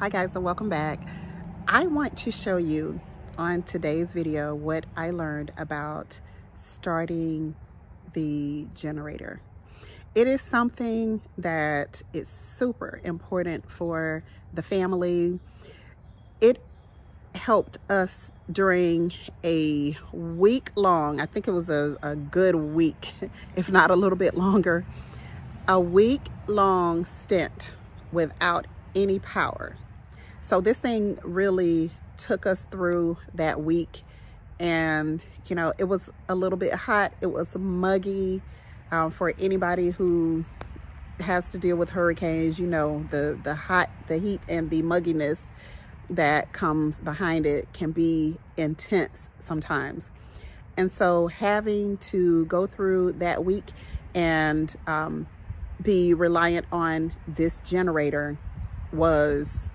Hi guys, and welcome back. I want to show you on today's video what I learned about starting the generator. It is something that is super important for the family. It helped us during a week-long, I think it was a good week, if not a little bit longer, a week-long stint without any power. So this thing really took us through that week, and you know, it was a little bit hot, it was muggy. For anybody who has to deal with hurricanes, you know, the heat and the mugginess that comes behind it can be intense sometimes. And so having to go through that week and be reliant on this generator was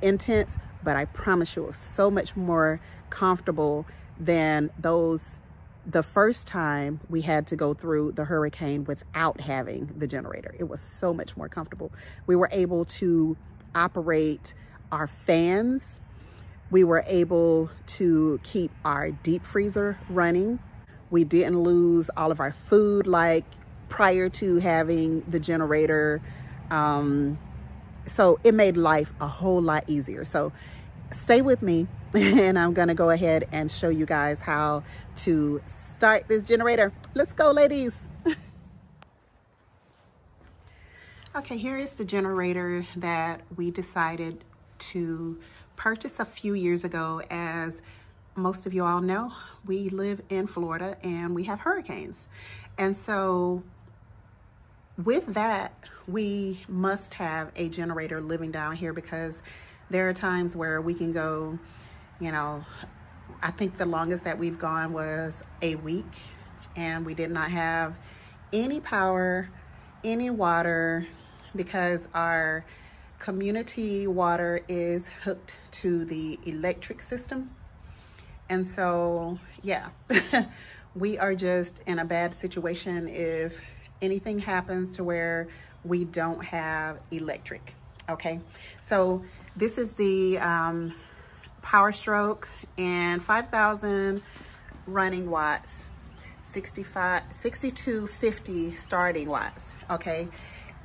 intense, but I promise you it was so much more comfortable than the first time we had to go through the hurricane without having the generator. It was so much more comfortable. We were able to operate our fans. We were able to keep our deep freezer running. We didn't lose all of our food like prior to having the generator. So it made life a whole lot easier. So stay with me and I'm gonna go ahead and show you guys how to start this generator. Let's go, ladies. Okay, here is the generator that we decided to purchase a few years ago. As most of you all know, we live in Florida and we have hurricanes. And so with that, we must have a generator living down here, because there are times where we can go, you know, I think the longest that we've gone was a week and we did not have any power, any water, because our community water is hooked to the electric system. And so, yeah, we are just in a bad situation if anything happens to where we don't have electric. Okay, so this is the Power Stroke and 5,000 running watts, 6250 starting watts. Okay,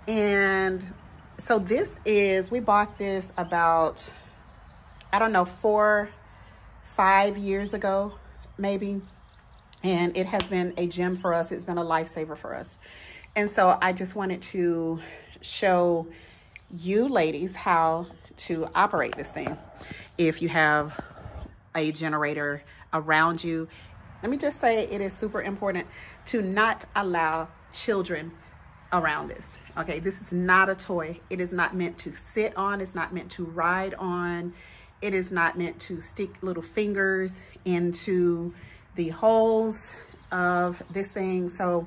and so this is, we bought this about, I don't know, 4-5 years ago maybe, and it has been a gem for us. It's been a lifesaver for us. And so I just wanted to show you ladies how to operate this thing. If you have a generator around you, let me just say it is super important to not allow children around this. Okay, this is not a toy. It is not meant to sit on. It's not meant to ride on. It is not meant to stick little fingers into the holes of this thing. So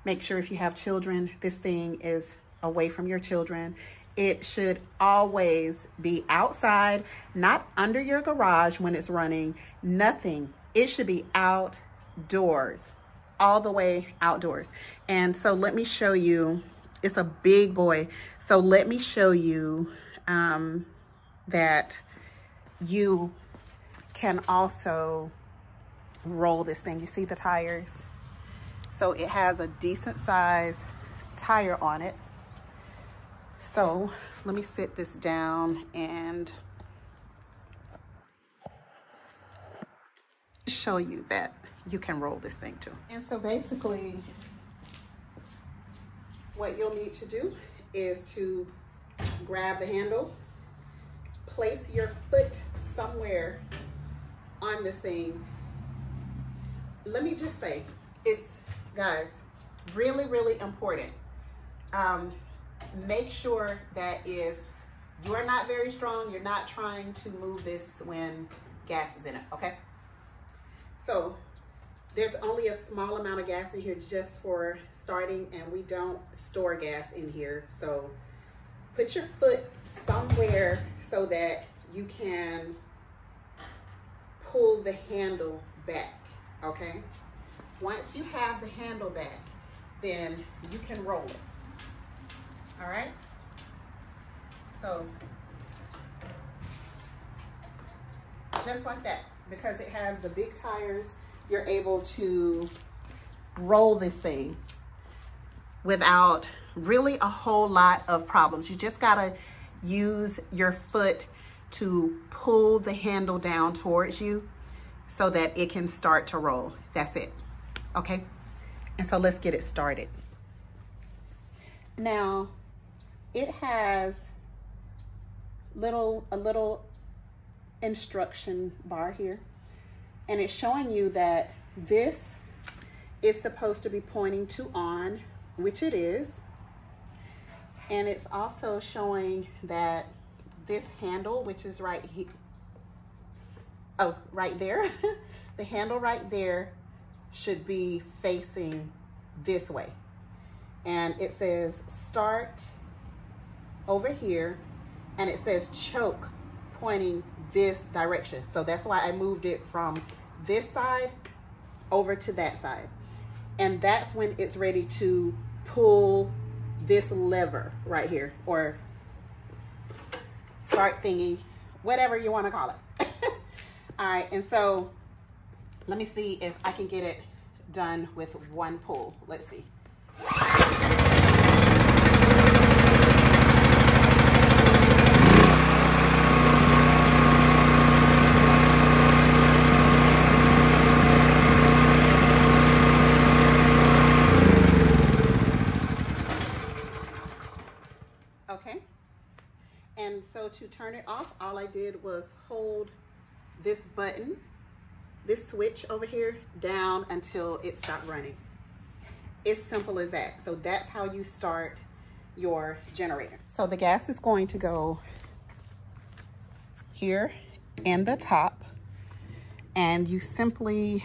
make sure if you have children, this thing is away from your children. It should always be outside, not under your garage when it's running, nothing. It should be outdoors, all the way outdoors. And so let me show you, it's a big boy. So let me show you that you can also roll this thing. You see the tires? So it has a decent size tire on it. So let me sit this down and show you that you can roll this thing too. And so basically what you'll need to do is to grab the handle, place your foot somewhere on this thing. Let me just say, it's, guys, really, really important. Make sure that if you're not very strong, you're not trying to move this when gas is in it, okay? So there's only a small amount of gas in here just for starting, and we don't store gas in here. So put your foot somewhere so that you can pull the handle back, okay? Once you have the handle back, then you can roll it. All right, so just like that. Because it has the big tires, you're able to roll this thing without really a whole lot of problems. You just gotta use your foot to pull the handle down towards you so that it can start to roll. That's it, okay? And so let's get it started. Now, it has a little instruction bar here, and it's showing you that this is supposed to be pointing to on, which it is. And it's also showing that this handle, which is right here, oh, right there, the handle right there should be facing this way. And it says start over here, and it says choke pointing this direction. So that's why I moved it from this side over to that side. And that's when it's ready to pull this lever right here, or start thingy, whatever you want to call it. All right, and so let me see if I can get it done with one pull. Let's see. Okay, and so to turn it off, all I did was hold this button, this switch over here, down until it stopped running. It's simple as that. So that's how you start your generator. So the gas is going to go here in the top, and you simply,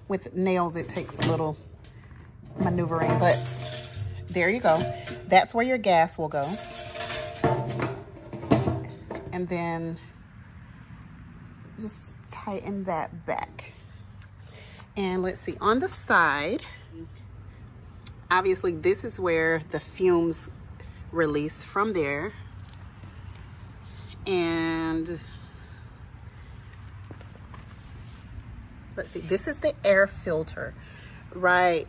with nails it takes a little maneuvering, but there you go. That's where your gas will go. And then just tighten that back. And let's see, on the side, obviously this is where the fumes release from there. And let's see, this is the air filter right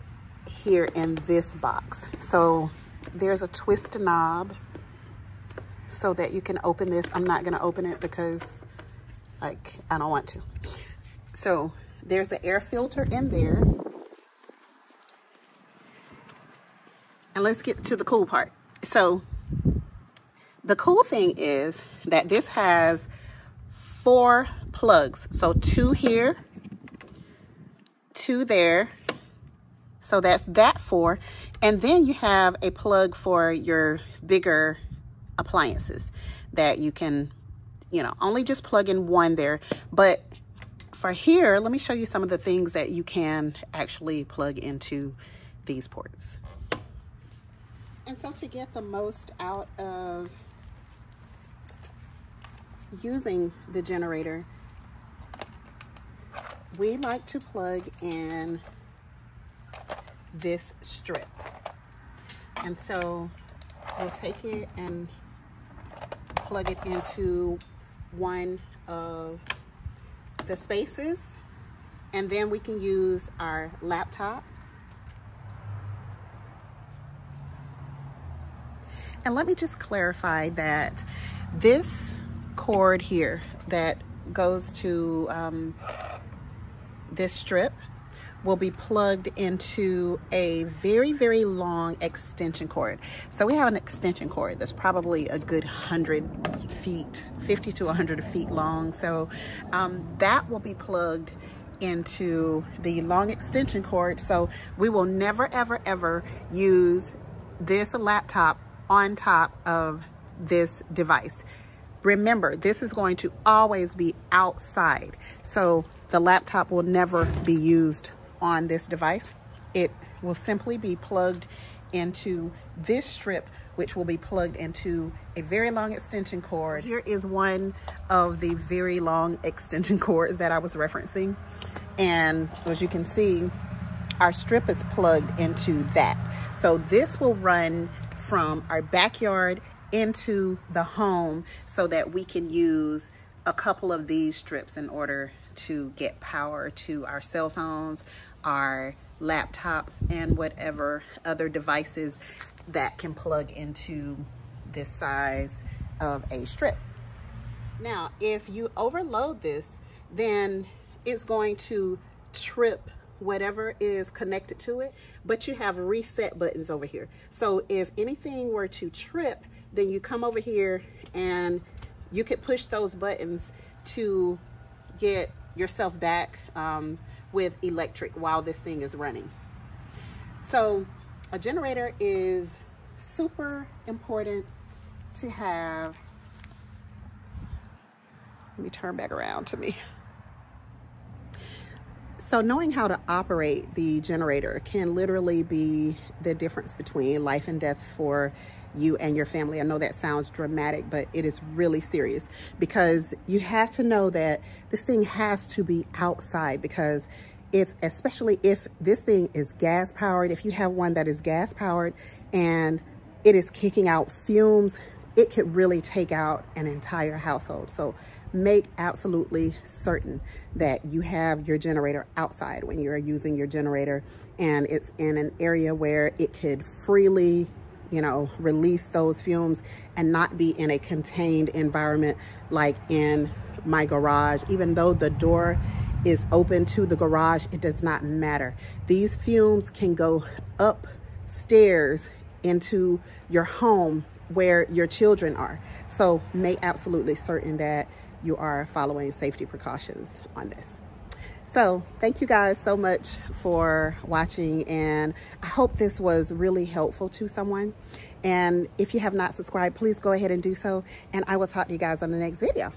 here in this box. So there's a twist knob so that you can open this. I'm not gonna open it because I don't want to. So there's the air filter in there. And let's get to the cool part. So the cool thing is that this has 4 plugs. So 2 here, 2 there. So that's that 4. And then you have a plug for your bigger appliances that you can, you know, only just plug in 1 there. But for here, let me show you some of the things that you can actually plug into these ports. And so to get the most out of using the generator, we like to plug in this strip. And so we'll take it and plug it into one of the spaces, and then we can use our laptop. And let me just clarify that this cord here that goes to this strip will be plugged into a very, very long extension cord. So we have an extension cord that's probably a good 100 feet, 50 to 100 feet long. So that will be plugged into the long extension cord. So we will never, ever, ever use this laptop on top of this device. Remember, this is going to always be outside. So the laptop will never be used on this device. It will simply be plugged into this strip, which will be plugged into a very long extension cord. Here is one of the very long extension cords that I was referencing. And as you can see, our strip is plugged into that. So this will run from our backyard into the home so that we can use a couple of these strips in order to get power to our cell phones, our laptops, and whatever other devices that can plug into this size of a strip. Now, if you overload this, then it's going to trip whatever is connected to it, but you have reset buttons over here. So if anything were to trip, then you come over here and you could push those buttons to get yourself back with electric while this thing is running. So a generator is super important to have. Let me turn back around to me. So knowing how to operate the generator can literally be the difference between life and death for you and your family. I know that sounds dramatic, but it is really serious, because you have to know that this thing has to be outside, because especially if this thing is gas powered, if you have one that is gas powered and it is kicking out fumes, it could really take out an entire household. So make absolutely certain that you have your generator outside when you're using your generator, and it's in an area where it could freely, you know, release those fumes and not be in a contained environment like in my garage. Even though the door is open to the garage, it does not matter. These fumes can go upstairs into your home where your children are. So make absolutely certain that you are following safety precautions on this. So thank you guys so much for watching, and I hope this was really helpful to someone. And if you have not subscribed, please go ahead and do so, and I will talk to you guys on the next video.